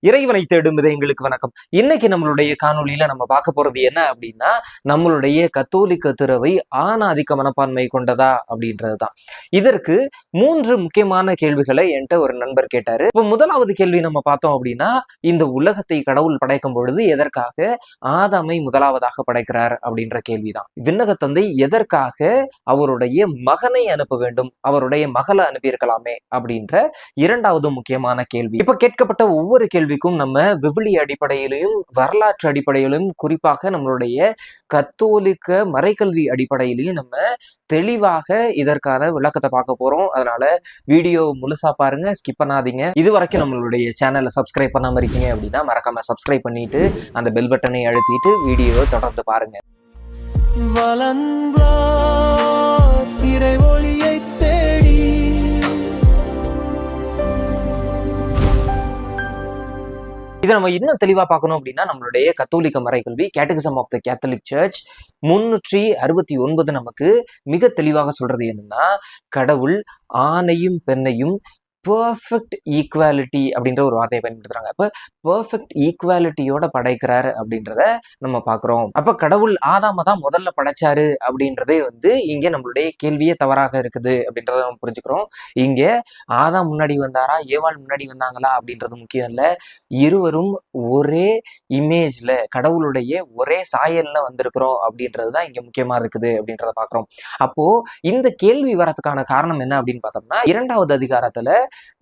இறைவனை தேடும் எங்களுக்கு வணக்கம். இன்னைக்கு நம்மளுடைய காணொலியில நம்ம பார்க்க போறது என்ன அப்படின்னா, நம்மளுடைய கத்தோலிக்க துறவை ஆணாதிக்க மனப்பான்மை கொண்டதா அப்படின்றதுதான். இதற்கு 3 முக்கியமான கேள்விகளை என்கிட்ட ஒரு நண்பர் கேட்டாரு. இப்ப முதலாவது கேள்வி நம்ம பார்த்தோம் அப்படின்னா, இந்த உலகத்தை கடவுள் படைக்கும் பொழுது எதற்காக ஆதாமை முதலாவதாக படைக்கிறார் அப்படின்ற கேள்விதான். விண்ணக தந்தை எதற்காக அவருடைய மகனை அனுப்ப வேண்டும், அவருடைய மகளை அனுப்பியிருக்கலாமே அப்படின்ற இரண்டாவது முக்கியமான கேள்வி. இப்ப கேட்கப்பட்ட ஒவ்வொரு கேள்விக்கும் நம்ம விவிலிய அடிப்படையிலும் வரலாற்று அடிப்படையிலும் குறிப்பாக நம்மளுடைய கத்தோலிக்க மறைக்கல்வி அடிப்படையிலையும் நம்ம தெளிவாக இதற்கான விளக்கத்தை பார்க்க போறோம். அதனால வீடியோ முழுசா பாருங்க, ஸ்கிப் பண்ணாதீங்க. இது வரைக்கும் நம்மளுடைய சேனலை சப்ஸ்கிரைப் பண்ணாம இருக்கீங்க அப்படின்னா மறக்காம சப்ஸ்கிரைப் பண்ணிட்டு அந்த பெல் பட்டனை அழுத்திட்டு வீடியோ தொடர்ந்து பாருங்க. இதை நம்ம இன்னும் தெளிவா பார்க்கணும் அப்படின்னா நம்மளுடைய கத்தோலிக்க மறைக்கல்வி catechism of the Catholic church 369 நமக்கு மிக தெளிவாக சொல்றது என்னன்னா, கடவுள் ஆணையும் பெண்ணையும் பெர்ஃபெக்ட் ஈக்குவாலிட்டி அப்படின்ற ஒரு வார்த்தையை பயன்படுத்துறாங்க. அப்ப பெர்ஃபெக்ட் ஈக்குவாலிட்டியோட படைக்கிறாரு அப்படின்றத நம்ம பாக்குறோம். அப்ப கடவுள் ஆதாம தான் முதல்ல படைச்சாரு அப்படின்றதே இங்க நம்மளுடைய கேள்வியே தவறாக இருக்குது அப்படின்றத நம்ம புரிஞ்சுக்கிறோம். இங்க ஆதாம் முன்னாடி வந்தாரா, ஏவாள் முன்னாடி வந்தாங்களா அப்படின்றது முக்கியம் இல்ல. இருவரும் ஒரே இமேஜ்ல, கடவுளுடைய ஒரே சாயல்ல வந்திருக்கிறோம் அப்படின்றதுதான் இங்க முக்கியமா இருக்குது அப்படின்றத பாக்குறோம். அப்போ இந்த கேள்வி வரதுக்கான காரணம் என்ன அப்படின்னு பார்த்தோம்னா, 2வது அதிகாரத்துல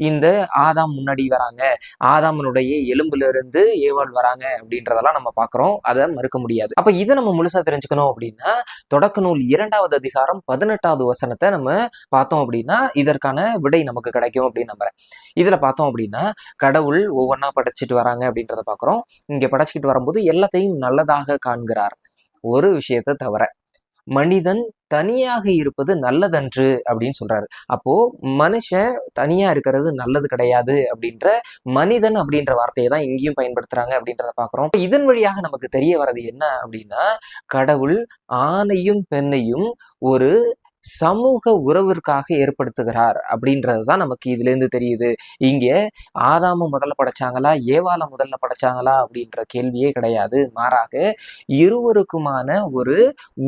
இந்த ஆதாம் முன்னாடி வராங்க, ஆதாமனுடைய எலும்புல இருந்து ஏவாள் வராங்க அப்படின்றதெல்லாம் நம்ம பாக்குறோம். அதை மறுக்க முடியாது. அப்ப இதை நம்ம முழுசா தெரிஞ்சுக்கணும் அப்படின்னா தொடக்க நூல் 2வது அதிகாரம் 18வது வசனத்தை நம்ம பார்த்தோம் அப்படின்னா இதற்கான விடை நமக்கு கிடைக்கும் அப்படின்னு நம்புறேன். இதுல பார்த்தோம் அப்படின்னா கடவுள் ஒவ்வொன்னா படைச்சிட்டு வராங்க அப்படின்றத பாக்குறோம். இங்க படைச்சிட்டு வரும்போது எல்லாத்தையும் நல்லதாக காண்கிறார், ஒரு விஷயத்தை தவிர மனிதன் தனியாக இருப்பது நல்லதன்று அப்படின்னு சொல்றாரு. அப்போ மனுஷன் தனியா இருக்கிறது நல்லது கிடையாது அப்படின்ற மனிதன் அப்படின்ற வார்த்தையை தான் இங்கேயும் பயன்படுத்துறாங்க அப்படின்றத பாக்குறோம். இதன் வழியாக நமக்கு தெரிய வர்றது என்ன அப்படின்னா, கடவுள் ஆணையும் பெண்ணையும் ஒரு சமூக உறவிற்காக ஏற்படுத்துகிறார் அப்படின்றதுதான் நமக்கு இதுல இருந்து தெரியுது. இங்க ஆதாம முதல்ல படைச்சாங்களா, ஏவாள முதல்ல படைச்சாங்களா அப்படின்ற கேள்வியே கிடையாது. மாறாக இருவருக்குமான ஒரு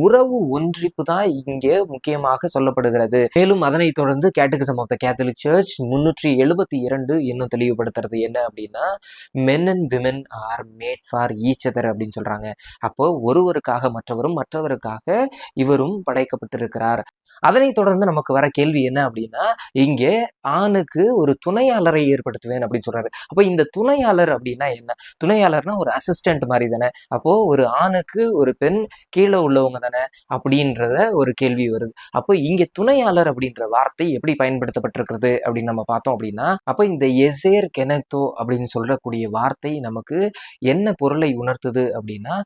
உறவு ஒன்றிப்பு தான் இங்கே முக்கியமாக சொல்லப்படுகிறது. மேலும் அதனை தொடர்ந்து Catechism of the Catholic Church 372 இன்னும் தெளிவுபடுத்துறது என்ன அப்படின்னா, men and women are made for each other அப்படின்னு சொல்றாங்க. அப்போ ஒருவருக்காக மற்றவரும், மற்றவருக்காக இவரும் படைக்கப்பட்டிருக்கிறார். அதனை தொடர்ந்து நமக்கு வர கேள்வி என்ன அப்படின்னா, இங்கே ஆணுக்கு ஒரு துணையாளரை ஏற்படுத்துவேன் அப்படின்னு சொல்றாரு. அப்போ இந்த துணையாளர் அப்படின்னா என்ன? துணையாளர்னா ஒரு அசிஸ்டன்ட் மாதிரி தானே. அப்போ ஒரு ஆணுக்கு ஒரு பெண் கீழே உள்ளவங்க தானே அப்படின்றத ஒரு கேள்வி வருது. அப்போ இங்க துணையாளர் அப்படின்ற வார்த்தை எப்படி பயன்படுத்தப்பட்டிருக்கிறது அப்படின்னு நம்ம பார்த்தோம் அப்படின்னா, அப்போ இந்த எசேர் கெனத்தோ அப்படின்னு சொல்லக்கூடிய வார்த்தை நமக்கு என்ன பொருளை உணர்த்துது அப்படின்னா,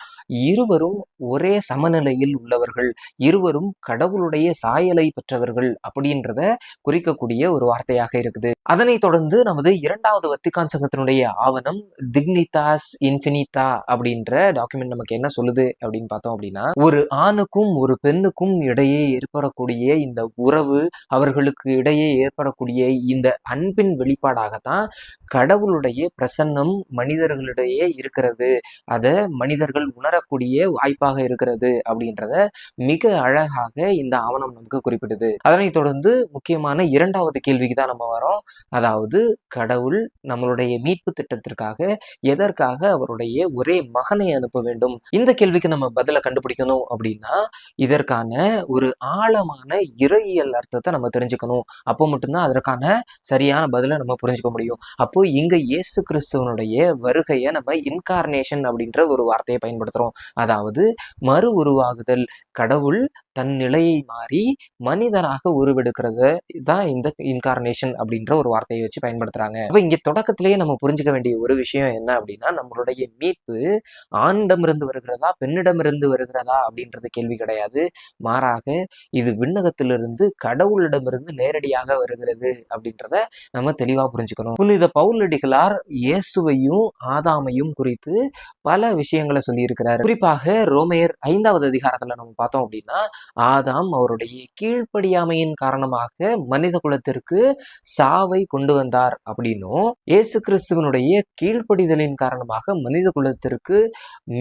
இருவரும் ஒரே சமநிலையில் உள்ளவர்கள், இருவரும் கடவுளுடைய சாயலை பெற்றவர்கள் அப்படின்றத குறிக்கக்கூடிய ஒரு வார்த்தையாக இருக்குது. அதனை தொடர்ந்து நமது 2வது வத்திக்கான் சங்கத்தினுடைய ஆவணம் டிக்னிதாஸ் இன்ஃபினிட்டா அப்படின்ற டாக்குமெண்ட் நமக்கு என்ன சொல்லுது அப்படின்னு பார்த்தோம் அப்படின்னா, ஒரு ஆணுக்கும் ஒரு பெண்ணுக்கும் இடையே ஏற்படக்கூடிய இந்த உறவு, அவர்களுக்கு இடையே ஏற்படக்கூடிய இந்த அன்பின் வெளிப்பாடாகத்தான் கடவுளுடைய பிரசன்னம் மனிதர்களிடையே இருக்கிறது, அதை மனிதர்கள் உணரக்கூடிய வாய்ப்பாக இருக்கிறது அப்படின்றத மிக அழகாக இந்த ஆவணம் நமக்கு குறிப்பிடுது. அதனை தொடர்ந்து முக்கியமான 2வது கேள்விக்கு தான் நம்ம வரோம். அதாவது கடவுள் நம்மளுடைய மீட்பு திட்டத்திற்காக எதற்காக அவருடைய ஒரே மகனை அனுப்ப வேண்டும்? இந்த கேள்விக்கு நம்ம பதில கண்டுபிடிக்கணும் அப்படின்னா இதற்கான ஒரு ஆழமான இறையியல் அர்த்தத்தை நம்ம தெரிஞ்சுக்கணும். அப்போ மட்டும்தான் அதற்கான சரியான பதிலை நம்ம புரிஞ்சுக்க முடியும். அப்போ இங்க இயேசு கிறிஸ்துவனுடைய வருகையை நம்ம இன்கார்னேஷன் அப்படின்ற ஒரு வார்த்தையை பயன்படுத்துறோம். அதாவது மறு உருவாகுதல், கடவுள் தன் நிலையை மாறி மனிதனாக உருவெடுக்கிறது தான் இந்த இன்கார்னேஷன் அப்படின்ற ஒரு வார்த்தையை வச்சு பயன்படுத்துறாங்க. அப்ப இங்க தொடக்கத்திலேயே நம்ம புரிஞ்சுக்க வேண்டிய ஒரு விஷயம் என்ன அப்படின்னா, நம்மளுடைய மீட்பு ஆணிடமிருந்து வருகிறதா பெண்ணிடமிருந்து வருகிறதா அப்படின்றது கேள்வி கிடையாது. மாறாக இது விண்ணகத்திலிருந்து கடவுளிடமிருந்து நேரடியாக வருகிறது அப்படின்றத நம்ம தெளிவா புரிஞ்சுக்கணும். புனித பவுலடிகளார் இயேசுவையும் ஆதாமையும் குறித்து பல விஷயங்களை சொல்லி இருக்கிறார். குறிப்பாக ரோமையர் 5வது அதிகாரத்துல நம்ம பார்த்தோம் அப்படின்னா, ஆதாம் அவருடைய கீழ்ப்படியாமையின் காரணமாக மனித குலத்திற்கு சாவை கொண்டு வந்தார் அப்படின்னும், இயேசு கிறிஸ்துவனுடைய கீழ்ப்படிதலின் காரணமாக மனித குலத்திற்கு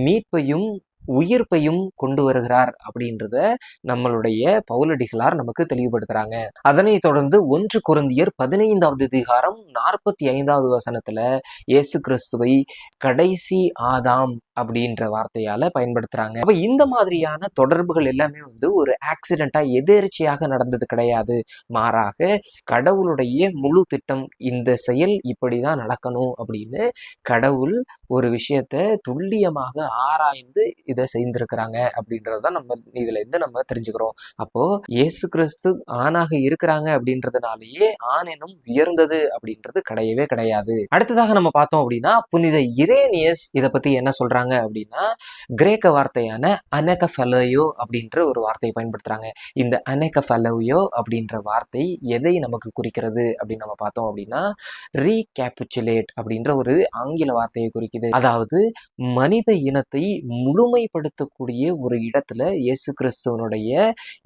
மீட்பையும் உயிர்ப்பையும் கொண்டு வருகிறார் அப்படின்றத நம்மளுடைய பவுலடிகளார் நமக்கு தெளிவுபடுத்துறாங்க. அதனை தொடர்ந்து 1 கொரிந்தியர் 15வது அதிகாரம் 45வது வசனத்துல இயேசு கிறிஸ்துவை கடைசி ஆதாம் அப்படின்ற வார்த்தையால பயன்படுத்துறாங்க. அப்ப இந்த மாதிரியான தொடர்புகள் எல்லாமே ஒரு ஆக்சிடென்டா எதேர்ச்சியாக நடந்தது கிடையாது. மாறாக கடவுளுடைய முழு திட்டம், இந்த செயல் இப்படிதான் நடக்கணும் அப்படின்னு கடவுள் ஒரு விஷயத்த துல்லியமாக ஆராய்ந்து இதை செய்திருக்கிறாங்க அப்படின்றத நம்ம இதுல இருந்து நம்ம தெரிஞ்சுக்கிறோம். அப்போ இயேசு கிறிஸ்து ஆணாக இருக்கிறாங்க அப்படின்றதுனாலேயே ஆணினும் உயர்ந்தது அப்படின்றது கிடையவே கிடையாது. அடுத்ததாக நம்ம பார்த்தோம் அப்படின்னா, புனித இரேனியஸ் இதை பத்தி என்ன சொல்றாங்க அப்படின்னா, கிரேக்க வார்த்தையான அனெகஃபெலோயோ அப்படின்ற ஒரு வார்த்தையை பயன்படுத்துறாங்க. இந்த அனெகஃபெலோயோ அப்படின்ற வார்த்தை எதை நமக்கு குறிக்கிறது அப்படின்னு நம்ம பார்த்தோம் அப்படின்னா, ரீகேபிச்சுலேட் அப்படின்ற ஒரு ஆங்கில வார்த்தையை குறிக்குது. அதாவது மனித இனத்தை முழுமைப்படுத்தக்கூடிய ஒரு இடத்துல இயேசு கிறிஸ்துவனுடைய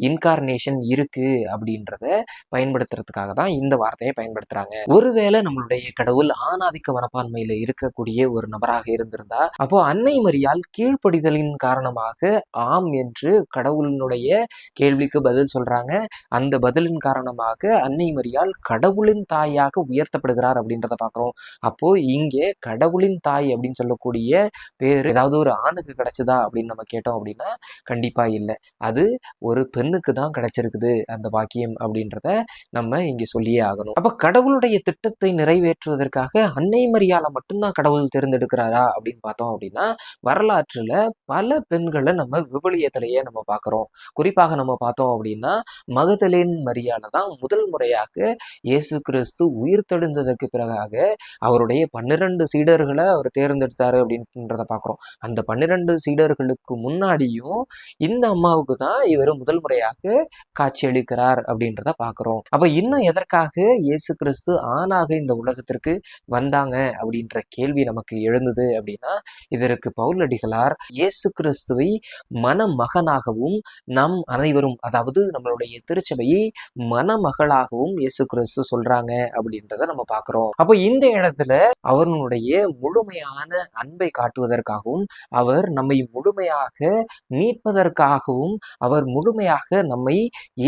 இன்கார்னேஷன் இருக்கு அப்படின்றத பயன்படுத்துறதுக்காக தான் இந்த வார்த்தையை பயன்படுத்துறாங்க. ஒருவேளை நம்மளுடைய கடவுள் ஆணாதிக்க மனப்பான்மையில இருக்கக்கூடிய ஒரு நபராக இருந்திருந்தா, அப்போ அன்னை மரியாள் கீழ்ப்படிதலின் காரணமாக ஆம் என்று கடவுளினுடைய கேள்விக்கு பதில் சொல்றாங்க. அந்த பதிலின் காரணமாக அன்னை மரியாள் கடவுளின் தாயாக உயர்த்தப்படுகிறார் அப்படின்றத பாக்குறோம். அப்போ இங்கே கடவுளின் தாய் அப்படின்னு சொல்லக்கூடிய பேரு ஏதாவது ஒரு ஆணுக்கு கிடைச்சதா அப்படின்னு நம்ம கேட்டோம் அப்படின்னா கண்டிப்பா இல்லை. அது ஒரு பெண்ணுக்கு தான் கிடைச்சிருக்குது அந்த பாக்கியம் அப்படின்றத நம்ம இங்க சொல்லியே ஆகணும். அப்ப கடவுளுடைய திட்டத்தை நிறைவேற்றுவதற்காக அன்னை மரியாளை மட்டும்தான் கடவுள் தேர்ந்தெடுக்கிறாரா அப்படின்னு பார்த்தோம் அப்படின்னா, வரலாற்றுல பல பெண்களை நம்ம விவிலியத்திலேயே நம்ம பார்க்கிறோம். குறிப்பாக நம்ம பார்த்தோம் அப்படின்னா, மகதலேன் மரியாளை தான் முதல் முறையாக இயேசு கிறிஸ்து உயிர் தெழுந்ததற்கு பிறகாக அவருடைய 12 சீடர்களை அவர் தேர்ந்தெடுத்தாரு அப்படின்றத பார்க்கிறோம். அந்த 12 சீடர்களுக்கு முன்னாடியும் இந்த அம்மாவுக்கு தான் இவர் முதல் முறையாக காட்சியளிக்கிறார் அப்படின்றத பார்க்கிறோம். அப்ப இன்னும் எதற்காக இயேசு கிறிஸ்து ஆணாக இந்த உலகத்திற்கு வந்தாங்க அப்படின்ற கேள்வி நமக்கு எழுந்தது அப்படின்னா, இதற்கு பவுலடிகளார் இயேசு கிறிஸ்துவை மணமகனாகவும் நம் அனைவரும், அதாவது நம்மளுடைய திருச்சபையை மணமகளாகவும் இயேசு கிறிஸ்து சொல்றாங்க அப்படின்றத நம்ம பார்க்கிறோம். அப்போ இந்த இடத்துல அவர்களுடைய முழுமையான அன்பை காட்டுவதற்காகவும், அவர் நம்மை முழுமையாக மீட்பதற்காகவும், அவர் முழுமையாக நம்மை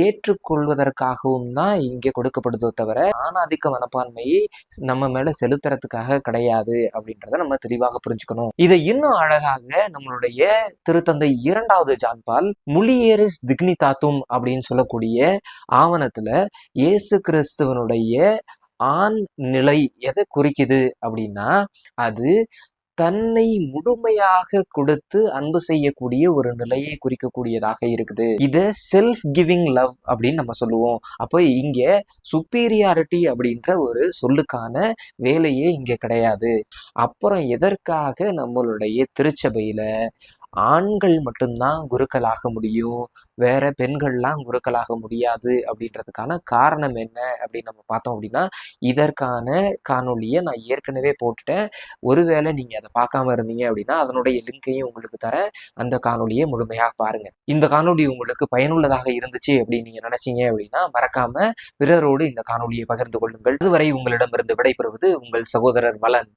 ஏற்றுக்கொள்வதற்காகவும் தான் இங்கே கொடுக்கப்படுதோ தவிர ஆணாதிக்க மனப்பான்மையை நம்ம மேல செலுத்துறதுக்காக கிடையாது அப்படின்றத நம்ம தெளிவாக புரிஞ்சுக்கணும். இதை இன்னும் அழகாக நம்மளுடைய திருத்தந்தை 2வது ஜான் பால் முலியேரிஸ் திக்னிதாத்தும் அப்படின்னு சொல்லக்கூடிய ஆவணத்துல இயேசு கிறிஸ்துவனுடைய ஆண் நிலை எதை குறிக்குது அப்படின்னா, அது தன்னை முழுமையாக கொடுத்து அன்பு செய்யக்கூடிய ஒரு நிலையை குறிக்கக்கூடியதாக இருக்குது. இத செல்ஃப் கிவிங் லவ் அப்படின்னு நம்ம சொல்லுவோம். அப்போ இங்க சுப்பீரியாரிட்டி அப்படின்ற ஒரு சொல்லுக்கான வேலையே இங்க கிடையாது. அப்புறம் எதற்காக நம்மளுடைய திருச்சபையில ஆண்கள் மட்டும்தான் குருக்களாக முடியும், வேற பெண்கள்லாம் குருக்களாக முடியாது அப்படின்றதுக்கான காரணம் என்ன அப்படின்னு நம்ம பார்த்தோம் அப்படின்னா, இதற்கான காணொலியை நான் ஏற்கனவே போட்டுட்டேன். ஒருவேளை நீங்க அதை பார்க்காம இருந்தீங்க அப்படின்னா அதனுடைய லிங்கையும் உங்களுக்கு தரேன். அந்த காணொலியை முழுமையாக பாருங்க. இந்த காணொலி உங்களுக்கு பயனுள்ளதாக இருந்துச்சு அப்படின்னு நீங்க நினைச்சீங்க அப்படின்னா மறக்காம பிறரோடு இந்த காணொலியை பகிர்ந்து கொள்ளுங்கள். அதுவரை உங்களிடமிருந்து விடைபெறுவது உங்கள் சகோதரர் வலன்.